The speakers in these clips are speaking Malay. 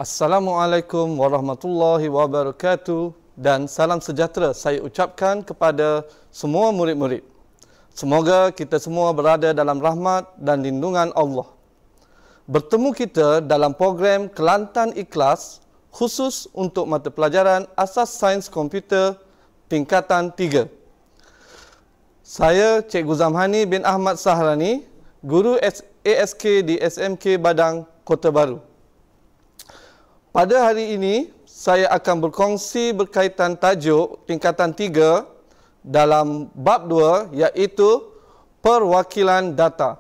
Assalamualaikum warahmatullahi wabarakatuh dan salam sejahtera saya ucapkan kepada semua murid-murid. Semoga kita semua berada dalam rahmat dan lindungan Allah. Bertemu kita dalam program Kelantan Ikhlas khusus untuk mata pelajaran Asas Sains Komputer tingkatan 3. Saya Cikgu Zamhani bin Ahmad Sahrani, Guru ASK di SMK Badang, Kota Baru. Pada hari ini, saya akan berkongsi berkaitan tajuk tingkatan 3 dalam bab 2 iaitu perwakilan data.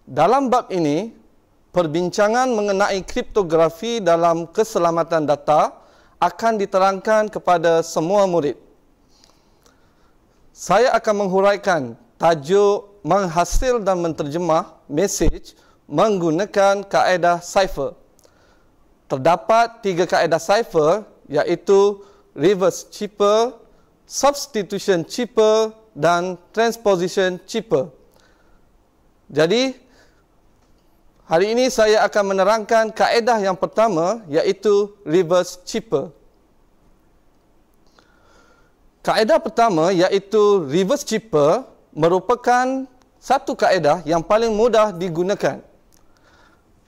Dalam bab ini, perbincangan mengenai kriptografi dalam keselamatan data akan diterangkan kepada semua murid. Saya akan menghuraikan tajuk menghasil dan menterjemah mesej menggunakan kaedah cipher. Terdapat 3 kaedah cipher iaitu reverse cipher, substitution cipher dan transposition cipher. Jadi, hari ini saya akan menerangkan kaedah yang pertama iaitu reverse cipher. Kaedah pertama iaitu reverse cipher merupakan satu kaedah yang paling mudah digunakan.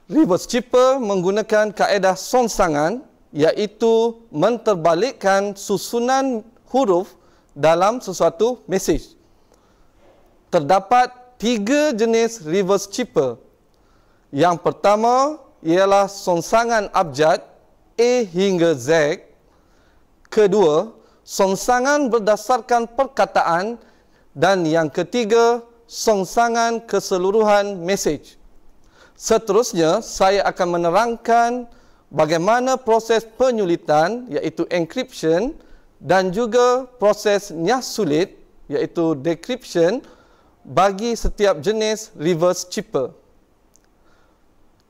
Reverse cipher menggunakan kaedah songsangan iaitu menterbalikkan susunan huruf dalam sesuatu mesej. Terdapat 3 jenis reverse cipher. Yang pertama ialah songsangan abjad A hingga Z. Kedua, songsangan berdasarkan perkataan. Dan yang ketiga, songsangan keseluruhan mesej. Seterusnya, saya akan menerangkan bagaimana proses penyulitan iaitu encryption dan juga proses nyah-sulit iaitu decryption bagi setiap jenis reverse cipher.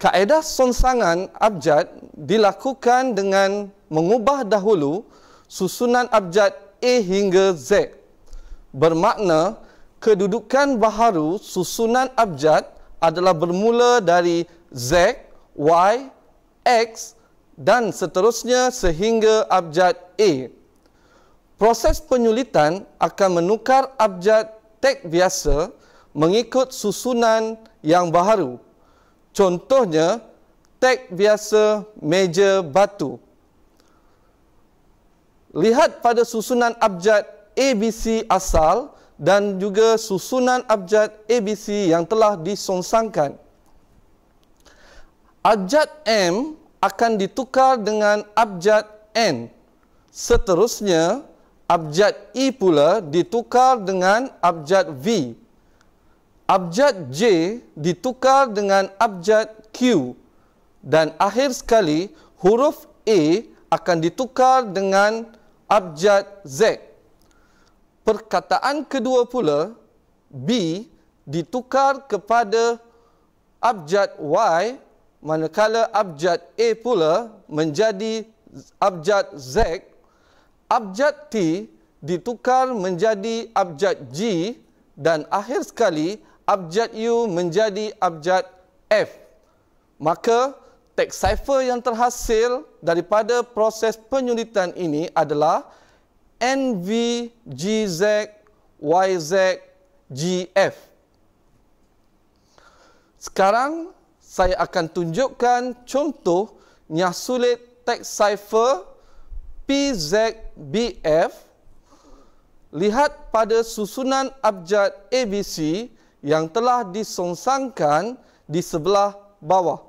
Kaedah songsangan abjad dilakukan dengan mengubah dahulu susunan abjad A hingga Z. Bermakna kedudukan baharu susunan abjad adalah bermula dari Z, Y, X dan seterusnya sehingga abjad A. Proses penyulitan akan menukar abjad teks biasa mengikut susunan yang baharu. Contohnya, teks biasa meja batu. Lihat pada susunan abjad ABC asal dan juga susunan abjad ABC yang telah disongsangkan. Abjad M akan ditukar dengan abjad N. Seterusnya, abjad E pula ditukar dengan abjad V. Abjad J ditukar dengan abjad Q. Dan akhir sekali, huruf A akan ditukar dengan abjad Z. Perkataan kedua pula, B, ditukar kepada abjad Y, manakala abjad A pula menjadi abjad Z. Abjad T ditukar menjadi abjad G dan akhir sekali abjad U menjadi abjad F. Maka, teks cipher yang terhasil daripada proses penyulitan ini adalah NVGZ YZ GF. Sekarang saya akan tunjukkan contoh nyah-sulit teks cipher PZBF. Lihat pada susunan abjad ABC yang telah disongsangkan di sebelah bawah.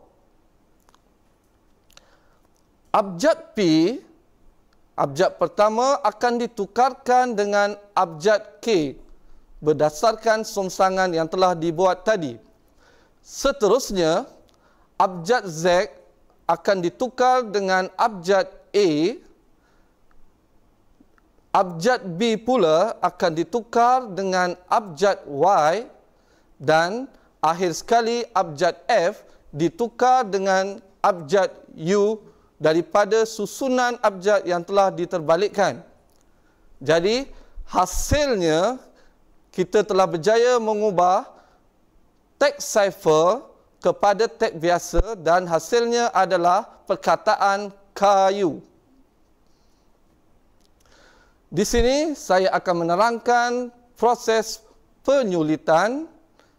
Abjad P, abjad pertama akan ditukarkan dengan abjad K berdasarkan songsangan yang telah dibuat tadi. Seterusnya, abjad Z akan ditukar dengan abjad A. Abjad B pula akan ditukar dengan abjad Y dan akhir sekali abjad F ditukar dengan abjad U daripada susunan abjad yang telah diterbalikkan. Jadi, hasilnya kita telah berjaya mengubah teks cipher kepada teks biasa dan hasilnya adalah perkataan kayu. Di sini saya akan menerangkan proses penyulitan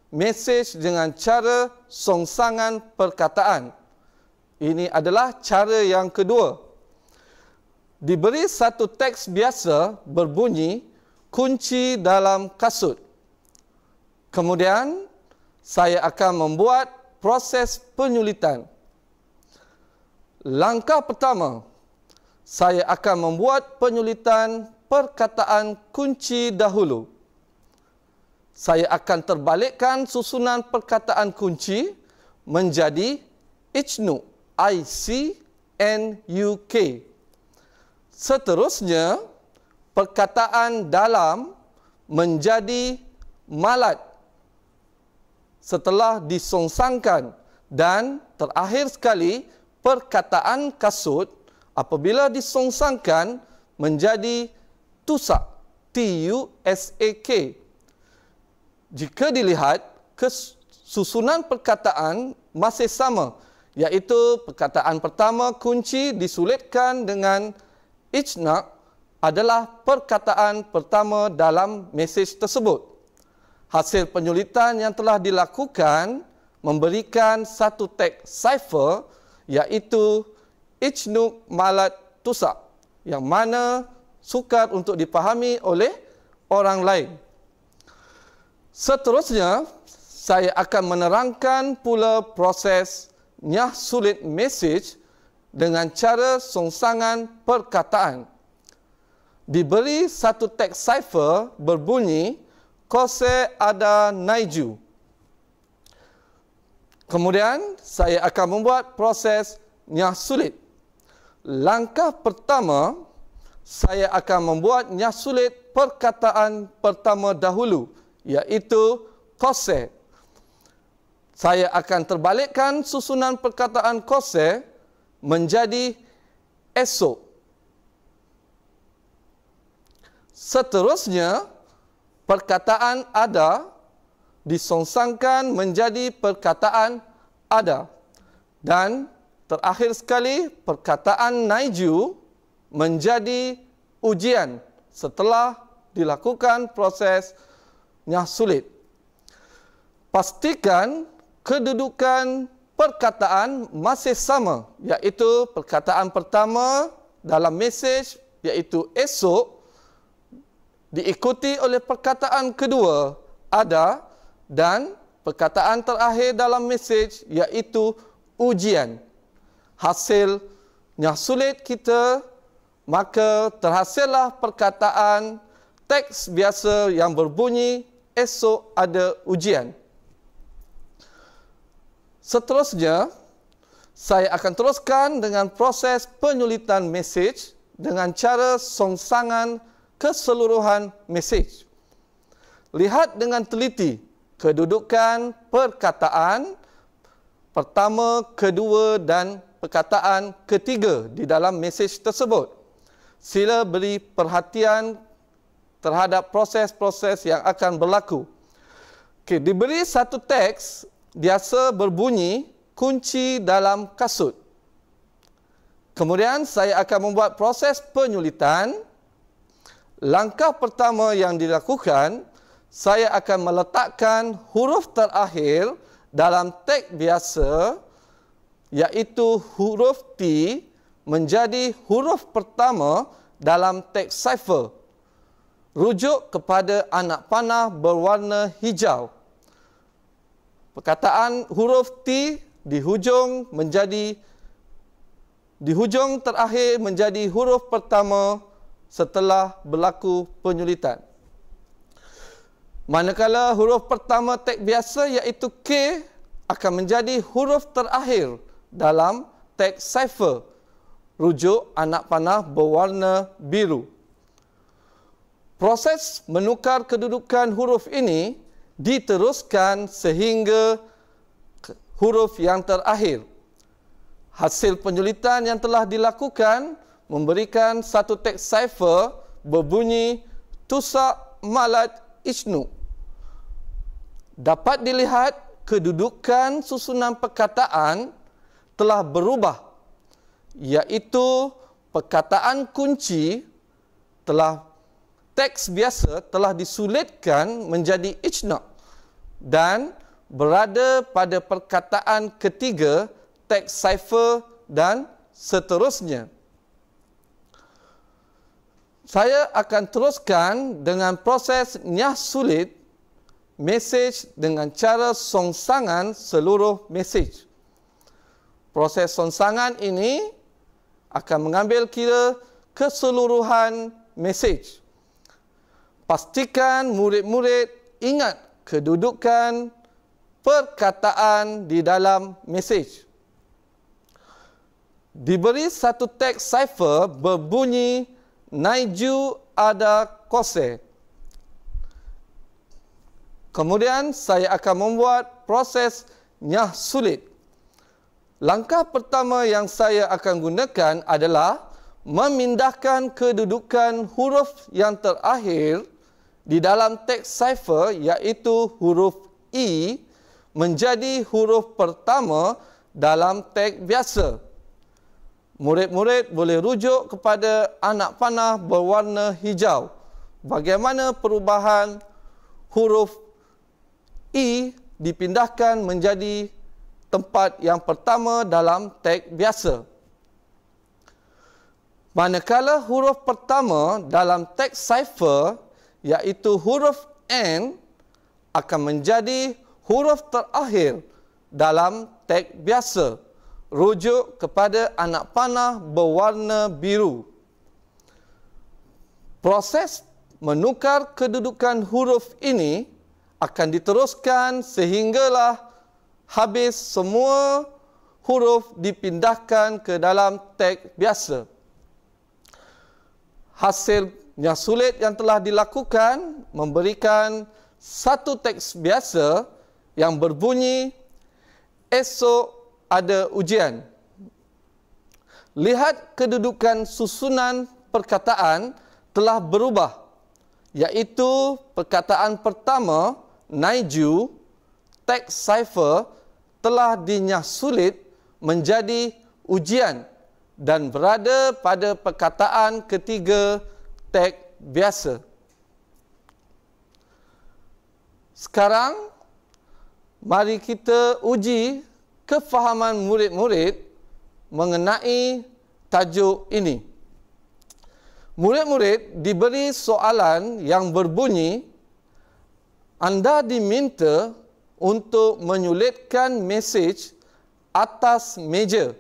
mesej dengan cara songsangan perkataan. Ini adalah cara yang kedua. Diberi satu teks biasa berbunyi kunci dalam kasut. Kemudian saya akan membuat proses penyulitan. Langkah pertama, saya akan membuat penyulitan perkataan kunci dahulu. Saya akan terbalikkan susunan perkataan kunci menjadi ICNUK, I-C-N-U-K. Seterusnya, perkataan dalam menjadi malat setelah disongsangkan, dan terakhir sekali perkataan kasut apabila disongsangkan menjadi tusak, T-U-S-A-K. Jika dilihat, susunan perkataan masih sama, iaitu perkataan pertama kunci disulitkan dengan ijna' adalah perkataan pertama dalam mesej tersebut. Hasil penyulitan yang telah dilakukan memberikan satu teks cipher, iaitu ICNUK malat tusak, yang mana sukar untuk dipahami oleh orang lain. Seterusnya, saya akan menerangkan pula proses nyah sulit mesej dengan cara songsangan perkataan. Diberi satu teks cipher berbunyi Kose ada naiju. Kemudian saya akan membuat proses nyah sulit. Langkah pertama, saya akan membuat nyah sulit perkataan pertama dahulu, iaitu kose. Saya akan terbalikkan susunan perkataan kose menjadi esok. Seterusnya, perkataan ada disongsangkan menjadi perkataan ada. Dan terakhir sekali, perkataan naiju menjadi ujian setelah dilakukan proses nyah sulit. Pastikan kedudukan perkataan masih sama, iaitu perkataan pertama dalam mesej, iaitu esok, diikuti oleh perkataan kedua, ada, dan perkataan terakhir dalam mesej, iaitu ujian. Hasil nyah sulit kita, maka terhasillah perkataan teks biasa yang berbunyi, esok ada ujian. Seterusnya, saya akan teruskan dengan proses penyulitan mesej dengan cara songsangan keseluruhan mesej. Lihat dengan teliti kedudukan perkataan pertama, kedua dan perkataan ketiga di dalam mesej tersebut. Sila beri perhatian terhadap proses-proses yang akan berlaku. Okey, diberi satu teks biasa berbunyi kunci dalam kasut. Kemudian saya akan membuat proses penyulitan. Langkah pertama yang dilakukan, saya akan meletakkan huruf terakhir dalam teks biasa, iaitu huruf T menjadi huruf pertama dalam teks cipher. Rujuk kepada anak panah berwarna hijau. Perkataan huruf T di hujung terakhir menjadi huruf pertama setelah berlaku penyulitan. Manakala huruf pertama teks biasa, iaitu K, akan menjadi huruf terakhir dalam teks cipher. Rujuk anak panah berwarna biru. Proses menukar kedudukan huruf ini diteruskan sehingga huruf yang terakhir. Hasil penyulitan yang telah dilakukan memberikan satu teks cipher berbunyi tusak malat isnu. Dapat dilihat kedudukan susunan perkataan telah berubah, iaitu perkataan kunci teks biasa telah disulitkan menjadi ijna' dan berada pada perkataan ketiga teks cipher dan seterusnya. Saya akan teruskan dengan proses nyah sulit mesej dengan cara songsangan seluruh mesej. Proses songsangan ini akan mengambil kira keseluruhan mesej. Pastikan murid-murid ingat kedudukan perkataan di dalam mesej. Diberi satu teks cipher berbunyi Naiju ada kose. Kemudian saya akan membuat proses nyah sulit. Langkah pertama yang saya akan gunakan adalah memindahkan kedudukan huruf yang terakhir di dalam teks cipher, iaitu huruf I, menjadi huruf pertama dalam teks biasa. Murid-murid boleh rujuk kepada anak panah berwarna hijau. Bagaimana perubahan huruf I dipindahkan menjadi tempat yang pertama dalam teks biasa. Manakala huruf pertama dalam teks cipher, iaitu huruf N, akan menjadi huruf terakhir dalam teks biasa. Rujuk kepada anak panah berwarna biru. Proses menukar kedudukan huruf ini akan diteruskan sehinggalah habis semua huruf dipindahkan ke dalam teks biasa. Hasilnya sulit yang telah dilakukan memberikan satu teks biasa yang berbunyi, esok ada ujian. Lihat kedudukan susunan perkataan telah berubah, iaitu perkataan pertama, Naiju, teks cipher telah dinyah sulit menjadi ujian dan berada pada perkataan ketiga teks biasa. Sekarang, mari kita uji kefahaman murid-murid mengenai tajuk ini. Murid-murid diberi soalan yang berbunyi, anda diminta untuk menyulitkan mesej atas meja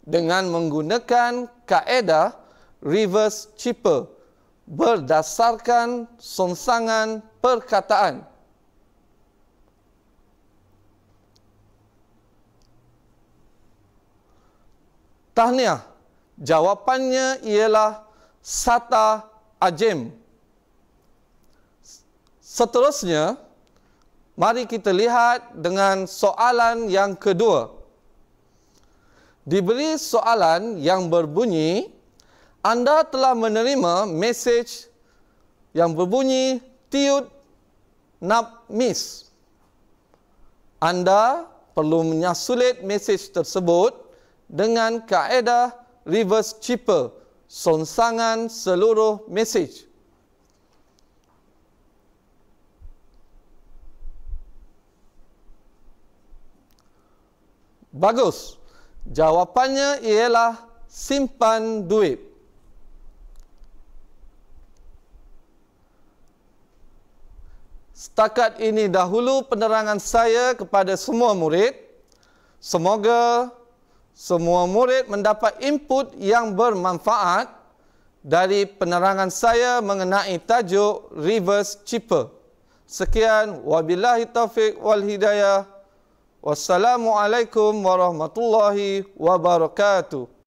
dengan menggunakan kaedah reverse chipper berdasarkan songsangan perkataan. Tahniah, jawapannya ialah Sata Ajem. Seterusnya, mari kita lihat dengan soalan yang kedua. Diberi soalan yang berbunyi, anda telah menerima mesej yang berbunyi tiud nap miss. Anda perlu menyasulit mesej tersebut dengan kaedah reverse chipper, songsangan seluruh mesej. Bagus. Jawapannya ialah simpan duit. Setakat ini dahulu penerangan saya kepada semua murid. Semoga semua murid mendapat input yang bermanfaat dari penerangan saya mengenai tajuk reverse chipper. Sekian, wabillahi taufiq wal hidayah. Wassalamualaikum warahmatullahi wabarakatuh.